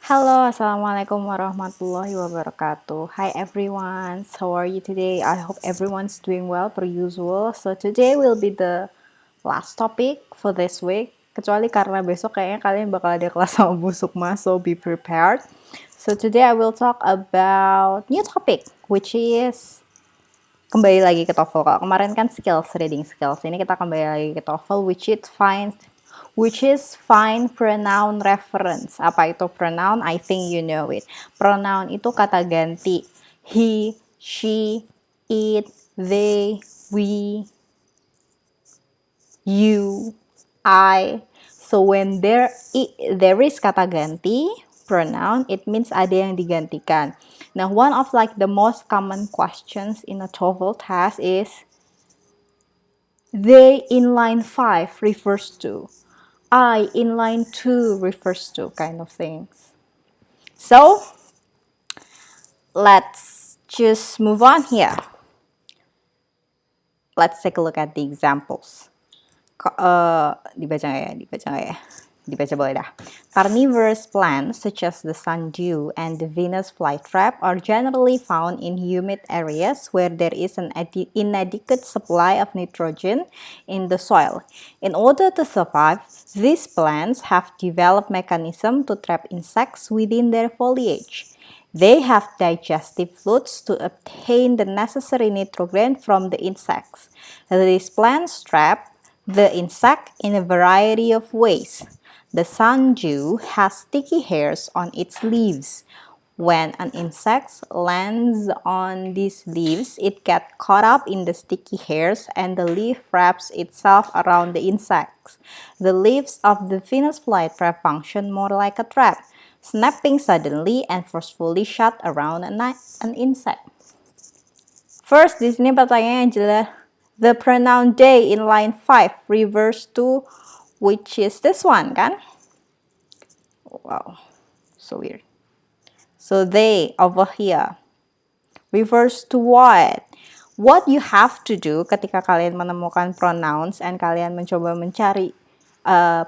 Hello, Assalamualaikum warahmatullahi wabarakatuh. Hi everyone, how are you today? I hope everyone's doing well per usual. So today will be the last topic for this week. Kecuali karena besok kayaknya kalian bakal ada kelas sama Bu Sukma, so be prepared. So today I will talk about new topic, which is kembali lagi ke TOEFL. Kalau kemarin kan skills, reading skills. Ini kita kembali lagi ke TOEFL, which is find pronoun reference. Apa itu pronoun? I think you know it. Pronoun itu kata ganti. He, she, it, they, we, you, I. So when there is kata ganti, pronoun, it means ada yang digantikan. Now, one of the most common questions in a TOEFL test is they in line 5 refers to. I in line 2 refers to, kind of things. So, let's just move on here. Let's take a look at the examples. Dibaca nggak ya? Dibaca boleh dah. Carnivorous plants such as the sundew and the Venus flytrap are generally found in humid areas where there is an inadequate supply of nitrogen in the soil. In order to survive, these plants have developed mechanisms to trap insects within their foliage. They have digestive flutes to obtain the necessary nitrogen from the insects. These plants trap the insect in a variety of ways. The sundew has sticky hairs on its leaves. When an insect lands on these leaves, it gets caught up in the sticky hairs and the leaf wraps itself around the insects. The leaves of the Venus flytrap function more like a trap, snapping suddenly and forcefully shut around an insect. First, di sini pertanyaannya adalah the pronoun they in line 5 refers to, which is this one, kan? Wow, so weird. So they over here refers to what? What you have to do ketika kalian menemukan pronouns and kalian mencoba mencari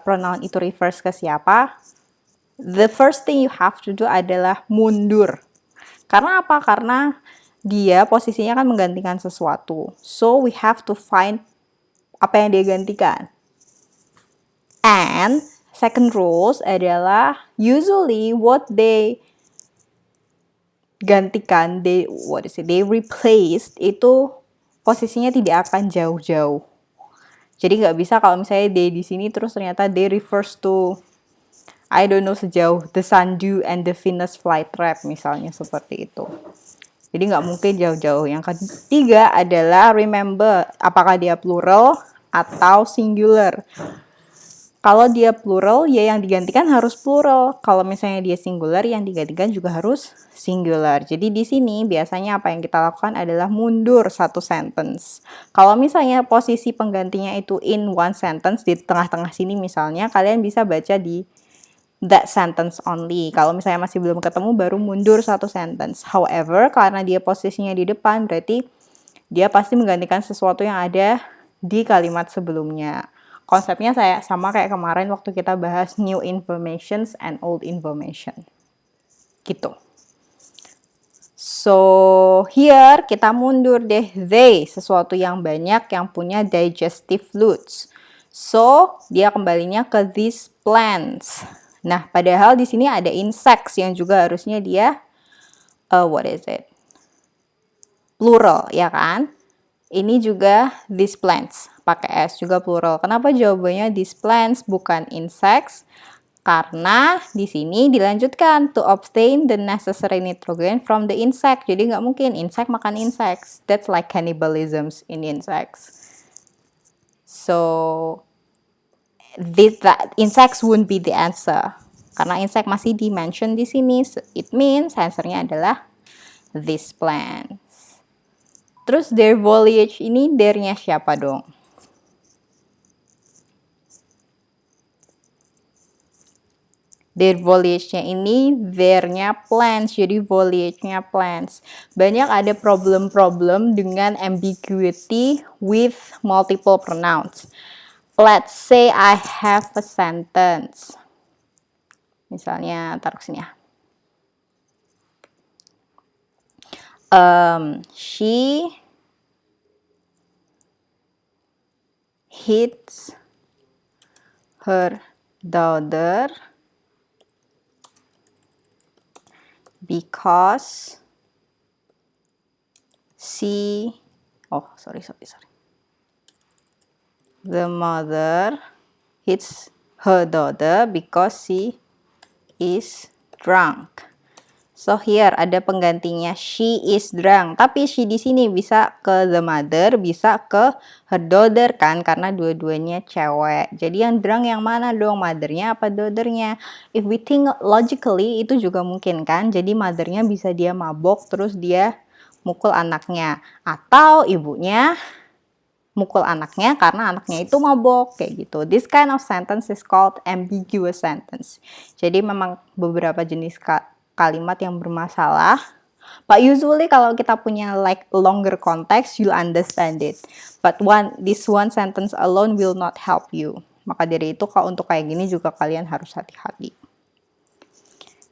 pronoun itu refers ke siapa? The first thing you have to do adalah mundur. Karena apa? Karena dia posisinya kan menggantikan sesuatu. So we have to find apa yang dia gantikan. And second rules adalah usually what they gantikan, they replaced itu posisinya tidak akan jauh-jauh. Jadi nggak bisa kalau misalnya they di sini terus ternyata they refers to I don't know sejauh the sundew and the Venus flytrap misalnya seperti itu. Jadi nggak mungkin jauh-jauh. Yang ketiga adalah remember apakah dia plural atau singular. Kalau dia plural, ya yang digantikan harus plural. Kalau misalnya dia singular, yang digantikan juga harus singular. Jadi di sini biasanya apa yang kita lakukan adalah mundur satu sentence. Kalau misalnya posisi penggantinya itu in one sentence, di tengah-tengah sini misalnya, kalian bisa baca di that sentence only. Kalau misalnya masih belum ketemu, baru mundur satu sentence. However, karena dia posisinya di depan, berarti dia pasti menggantikan sesuatu yang ada di kalimat sebelumnya. Konsepnya saya sama kayak kemarin waktu kita bahas new informations and old information. Gitu. So, here kita mundur deh. They, sesuatu yang banyak yang punya digestive flutes. So, dia kembalinya ke these plants. Nah, padahal di sini ada insects yang juga harusnya dia plural, ya kan? Ini juga these plants, pakai S juga plural. Kenapa jawabannya these plants bukan insects? Karena di sini dilanjutkan to obtain the necessary nitrogen from the insect. Jadi nggak mungkin insect makan insects. That's like cannibalism in insects. So that insects won't be the answer. Karena insect masih di-mention di sini. So it means answernya adalah these plants. Terus their foliage ini their-nya siapa dong? Their foliage-nya ini their-nya plants, jadi foliage-nya plants. Banyak ada problem-problem dengan ambiguity with multiple pronouns. Let's say I have a sentence. Misalnya, taruh sini ya. She hits her daughter because the mother hits her daughter because she is drunk. So here ada penggantinya, she is drunk. Tapi she di sini bisa ke the mother, bisa ke her daughter kan, karena dua-duanya cewek. Jadi yang drunk yang mana dong, mothernya apa daughternya? If we think logically itu juga mungkin kan. Jadi mothernya bisa dia mabok terus dia mukul anaknya, atau ibunya mukul anaknya karena anaknya itu mabok kayak gitu. This kind of sentence is called ambiguous sentence. Jadi memang beberapa jenis kalimat yang bermasalah. But usually kalau kita punya like longer context, you'll understand it. But this one sentence alone will not help you. Maka dari itu kalau untuk kayak gini juga kalian harus hati-hati.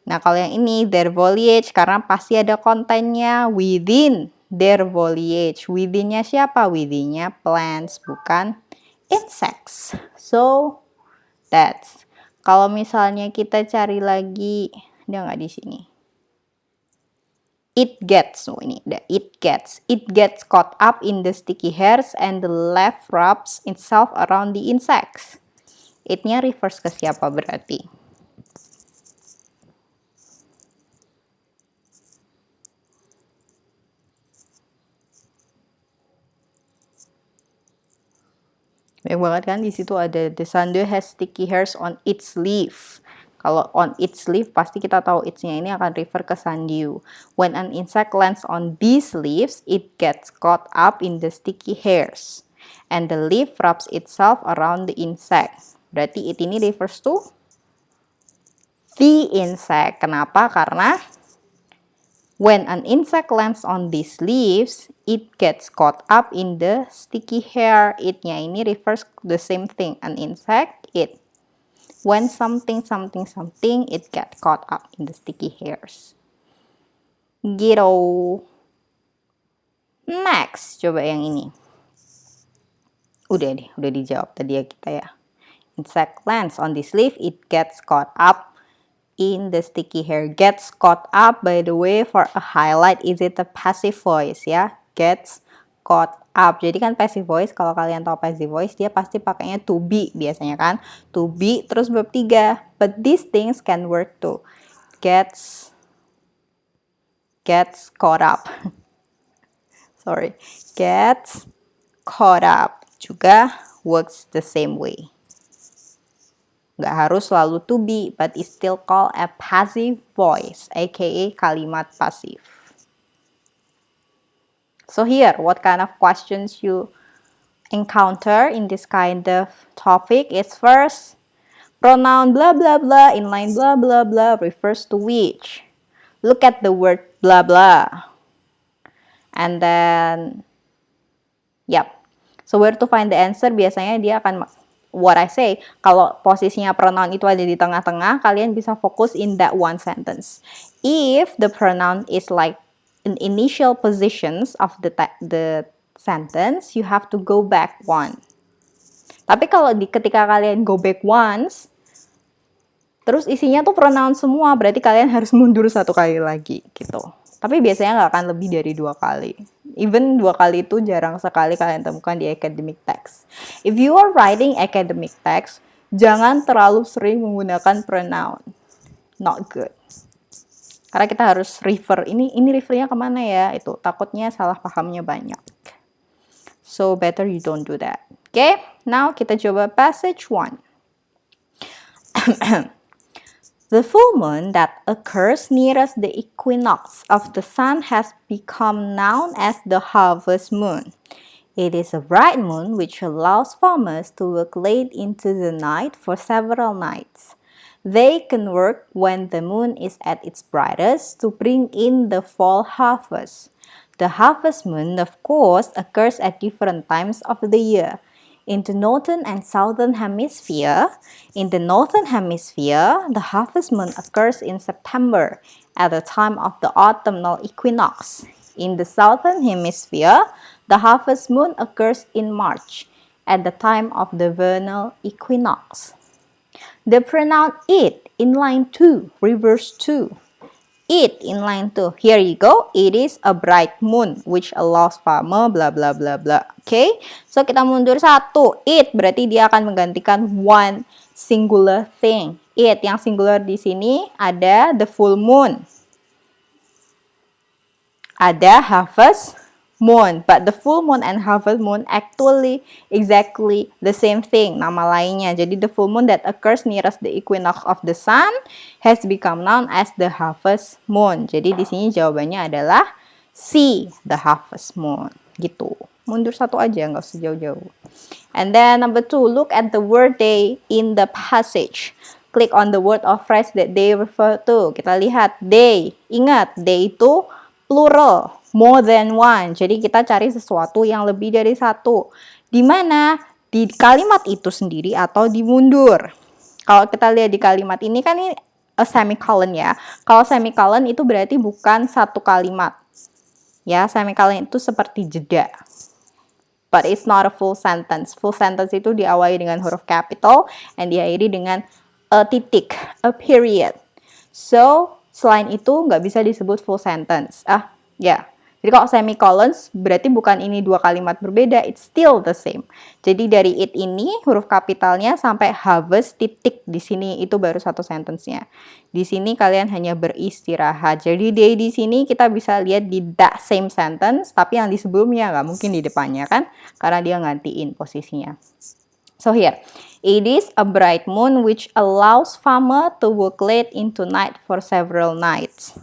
Nah kalau yang ini their foliage karena pasti ada kontennya within their foliage. Within-nya siapa? Within-nya plants bukan insects. So that's. Kalau misalnya kita cari lagi, dia nggak di sini. It gets caught up in the sticky hairs and the left wraps itself around the insects. It-nya refers ke siapa berarti? Banyak banget kan di situ ada the sundew has sticky hairs on its leaf. Kalau on its leaf pasti kita tahu its-nya ini akan refer ke sundew. When an insect lands on these leaves, it gets caught up in the sticky hairs. And the leaf wraps itself around the insect. Berarti it ini refers to the insect. Kenapa? Karena when an insect lands on these leaves, it gets caught up in the sticky hair. It-nya ini refers to the same thing. An insect, it. When something, it gets caught up in the sticky hairs. Gitu. Next, coba yang ini. Udah dijawab tadi ya kita ya. Insect lands on this leaf, it gets caught up in the sticky hair. Gets caught up, by the way, for a highlight, is it a passive voice ya? Gets caught up. Jadi kan passive voice, kalau kalian tahu passive voice, dia pasti pakainya to be biasanya kan. To be terus verb 3. But these things can work too. Gets caught up. Sorry. Gets caught up. Juga works the same way. Nggak harus selalu to be, but it's still called a passive voice, aka kalimat pasif. So here, what kind of questions you encounter in this kind of topic is first, pronoun blah blah blah in line blah blah blah refers to which? Look at the word blah blah. And then, yep. So where to find the answer? Biasanya dia akan, what I say, kalau posisinya pronoun itu ada di tengah-tengah, kalian bisa fokus in that one sentence. If the pronoun is like in initial positions of the sentence, you have to go back one. Tapi kalau ketika kalian go back once, terus isinya tuh pronoun semua, berarti kalian harus mundur 1 kali lagi gitu. Tapi biasanya nggak akan lebih dari 2 kali. Even 2 kali itu jarang sekali kalian temukan di academic text. If you are writing academic text, jangan terlalu sering menggunakan pronoun. Not good. Karena kita harus refer, ini refernya kemana ya? Itu takutnya salah pahamnya banyak. So better you don't do that. Okay, now kita coba passage 1. The full moon that occurs nearest the equinox of the sun has become known as the harvest moon. It is a bright moon which allows farmers to work late into the night for several nights. They can work when the moon is at its brightest to bring in the fall harvest. The harvest moon, of course, occurs at different times of the year. In the northern and southern hemisphere, the harvest moon occurs in September at the time of the autumnal equinox. In the southern hemisphere, the harvest moon occurs in March at the time of the vernal equinox. The pronoun it in line 2, reverse 2. It in line 2. Here you go. It is a bright moon which allows farmer bla bla bla bla. Okay? So kita mundur satu. It berarti dia akan menggantikan one singular thing. It yang singular di sini ada the full moon. Ada harvest moon, but the full moon and harvest moon actually exactly the same thing, nama lainnya. Jadi the full moon that occurs nearest the equinox of the sun has become known as the harvest moon. Jadi di sini jawabannya adalah C, the harvest moon. Gitu. Mundur satu aja, nggak usah jauh-jauh. And then number 2, look at the word they in the passage. Click on the word or phrase that they refer to. Kita lihat they. Ingat, they itu plural, more than one. Jadi kita cari sesuatu yang lebih dari satu. Di mana? Di kalimat itu sendiri atau di mundur. Kalau kita lihat di kalimat ini kan ini a semicolon ya. Kalau semicolon itu berarti bukan satu kalimat. Ya, semicolon itu seperti jeda. But it's not a full sentence. Full sentence itu diawali dengan huruf capital and diakhiri dengan a titik, a period. So, selain itu nggak bisa disebut full sentence. Ya. Jadi kalau semicolons berarti bukan ini dua kalimat berbeda, it's still the same. Jadi dari it ini huruf kapitalnya sampai harvest titik di sini itu baru satu sentence-nya. Di sini kalian hanya beristirahat. Jadi day di sini kita bisa lihat di that same sentence, tapi yang di sebelumnya nggak mungkin di depannya kan, karena dia gantiin posisinya. So here, it is a bright moon which allows farmer to work late into night for several nights.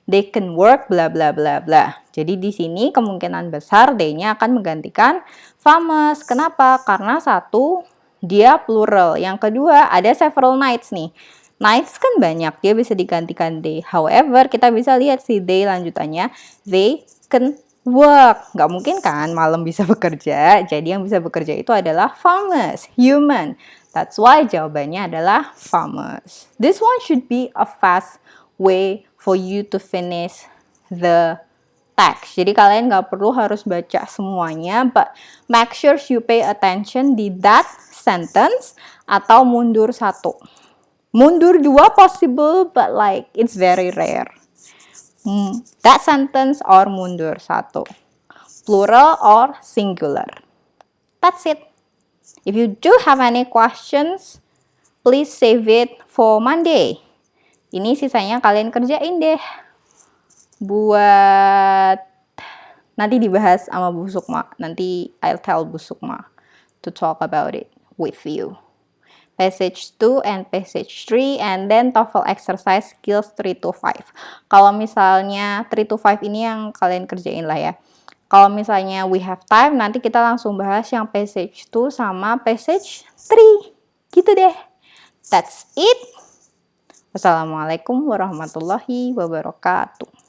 They can work bla bla bla bla. Jadi di sini kemungkinan besar they-nya akan menggantikan farmers. Kenapa? Karena satu, dia plural. Yang kedua, ada several nights nih. Nights kan banyak, dia bisa digantikan they. However, kita bisa lihat si they lanjutannya. They can work. Nggak mungkin kan malam bisa bekerja. Jadi yang bisa bekerja itu adalah farmers, human. That's why jawabannya adalah farmers. This one should be a fast way for you to finish the text. Jadi kalian nggak perlu harus baca semuanya, but make sure you pay attention di that sentence atau mundur satu. Mundur dua possible, but like it's very rare. That sentence or mundur satu. Plural or singular. That's it. If you do have any questions, please save it for Monday. Ini sisanya kalian kerjain deh. Buat nanti dibahas sama Bu Sukma. Nanti I'll tell Bu Sukma to talk about it with you. Passage 2 and passage 3 and then TOEFL exercise skills 3 to 5. Kalau misalnya 3 to 5 ini yang kalian kerjain lah ya. Kalau misalnya we have time, nanti kita langsung bahas yang passage 2 sama passage 3. Gitu deh. That's it. Wassalamualaikum warahmatullahi wabarakatuh.